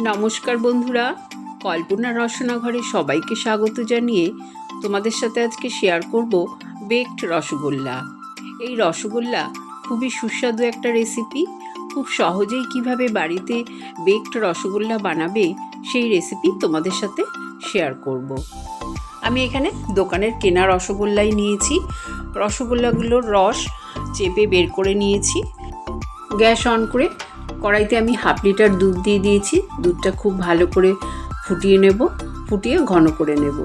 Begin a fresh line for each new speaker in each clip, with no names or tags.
নমস্কার বন্ধুরা, কল্পনা রসনাঘরে সবাইকে স্বাগত জানিয়ে তোমাদের সাথে আজকে শেয়ার করব বেকড রসগোল্লা। এই রসগোল্লা খুবই সুস্বাদু একটা রেসিপি। খুব সহজেই কিভাবে বাড়িতে বেকড রসগোল্লা বানাবে সেই রেসিপি তোমাদের সাথে শেয়ার করব। আমি এখানে দোকানের কেনা রসগোল্লাই নিয়েছি। রসগোল্লাগুলোর রস চেপে বের করে নিয়েছি। গ্যাস অন করে কড়াইতে আমি 1/2 লিটার দুধ দিয়ে দিয়েছি। দুধটা খুব ভালো করে ফুটিয়ে নেব, ফুটিয়ে ঘন করে নেব।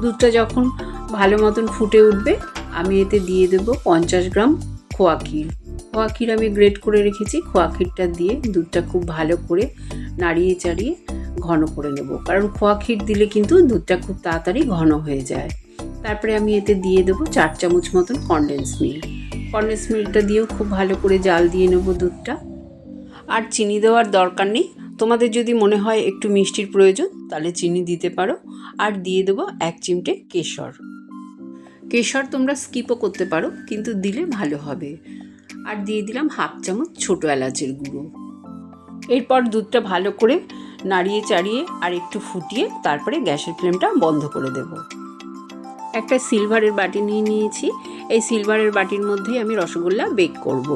দুধটা যখন ভালো মতন ফুটে উঠবে আমি এতে দিয়ে দেব 50 গ্রাম খোয়া ক্ষীর। খোয়া ক্ষীর আমি গ্রেট করে রেখেছি। খোয়া ক্ষীরটা দিয়ে দুধটা খুব ভালো করে নাড়িয়ে চাড়িয়ে ঘন করে নেব, কারণ খোয়া ক্ষীর দিলে কিন্তু দুধটা খুব তাড়াতাড়ি ঘন হয়ে যায়। তারপরে আমি এতে দিয়ে দেবো 4 চামচ মতন কনডেন্স মিল্ক। কনডেন্স মিল্কটা দিয়েও খুব ভালো করে জাল দিয়ে নেব দুধটা। আর চিনি দেওয়ার দরকার নেই। তোমাদের যদি মনে হয় একটু মিষ্টির প্রয়োজন তাহলে চিনি দিতে পারো। আর দিয়ে দেবো 1 চিমটে কেশর। কেশর তোমরা স্কিপও করতে পারো, কিন্তু দিলে ভালো হবে। আর দিয়ে দিলাম 1/2 চামচ ছোটো এলাচের গুঁড়ো। এরপর দুধটা ভালো করে নাড়িয়ে চাড়িয়ে আর একটু ফুটিয়ে তারপরে গ্যাসের ফ্লেমটা বন্ধ করে দেব। একটা সিলভারের বাটি নিয়ে নিয়েছি। এই সিলভারের বাটির মধ্যেই আমি রসগোল্লা বেক করব।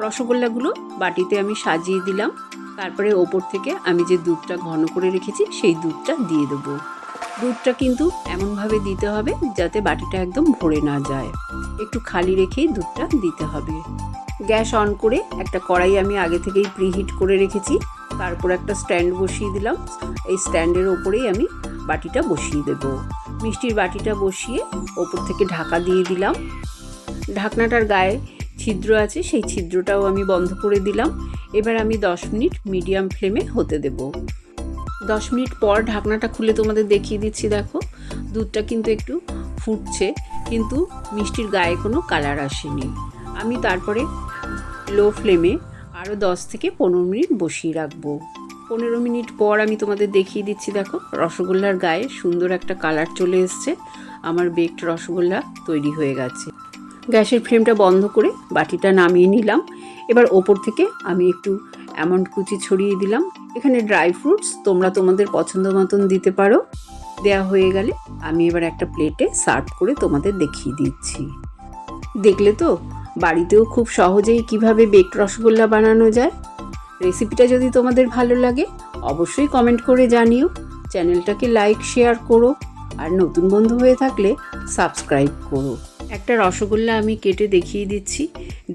রসগোল্লাগুলো বাটিতে আমি সাজিয়ে দিলাম। তারপরে ওপর থেকে আমি যে দুধটা ঘন করে রেখেছি সেই দুধটা দিয়ে দেবো। দুধটা কিন্তু এমনভাবে দিতে হবে যাতে বাটিটা একদম ভরে না যায়। একটু খালি রেখেই দুধটা দিতে হবে। গ্যাস অন করে একটা কড়াই আমি আগে থেকেই প্রিহিট করে রেখেছি। তারপর একটা স্ট্যান্ড বসিয়ে দিলাম। এই স্ট্যান্ডের ওপরেই আমি বাটিটা বসিয়ে দেব। মিষ্টির বাটিটা বসিয়ে ওপর থেকে ঢাকা দিয়ে দিলাম। ঢাকনাটার গায়ে ছিদ্র আছে, সেই ছিদ্রটাও আমি বন্ধ করে দিলাম। এবার আমি 10 মিনিট মিডিয়াম ফ্লেমে হতে দেব। 10 মিনিট পর ঢাকনাটা খুলে তোমাদের দেখিয়ে দিচ্ছি। দেখো দুধটা কিন্তু একটু ফুটছে, কিন্তু মিষ্টির গায়ে কোনো কালার আসেনি। আমি তারপরে লো ফ্লেমে আরও 10 থেকে 15 মিনিট বসিয়ে রাখবো। 15 মিনিট পর আমি তোমাদের দেখিয়ে দিচ্ছি। দেখো রসগোল্লার গায়ে সুন্দর একটা কালার চলে এসছে। আমার বেকড রসগোল্লা তৈরি হয়ে গেছে। গ্যাসের ফ্লেমটা বন্ধ করে বাটিটা নামিয়ে নিলাম। এবার ওপর থেকে আমি একটু আমন্ড কুচি ছড়িয়ে দিলাম। এখানে ড্রাই ফ্রুটস তোমরা তোমাদের পছন্দ মতন দিতে পারো। দেয়া হয়ে গেলে আমি এবার একটা প্লেটে সার্ভ করে তোমাদের দেখিয়ে দিচ্ছি। দেখলে তো বাড়িতেও খুব সহজেই কিভাবে বেকড রসগোল্লা বানানো যায়। রেসিপিটা যদি তোমাদের ভালো লাগে অবশ্যই কমেন্ট করে জানিও। চ্যানেলটাকে লাইক শেয়ার করো, আর নতুন বন্ধু হয়ে থাকলে সাবস্ক্রাইব করো। একটা রসগোল্লা আমি কেটে দেখিয়ে দিচ্ছি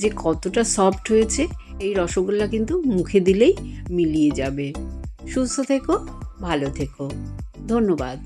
যে কতটা সফট হয়েছে। এই রসগোল্লা কিন্তু মুখে দিলেই মিলিয়ে যাবে। সুস্থ থেকো, ভালো থেকো। ধন্যবাদ।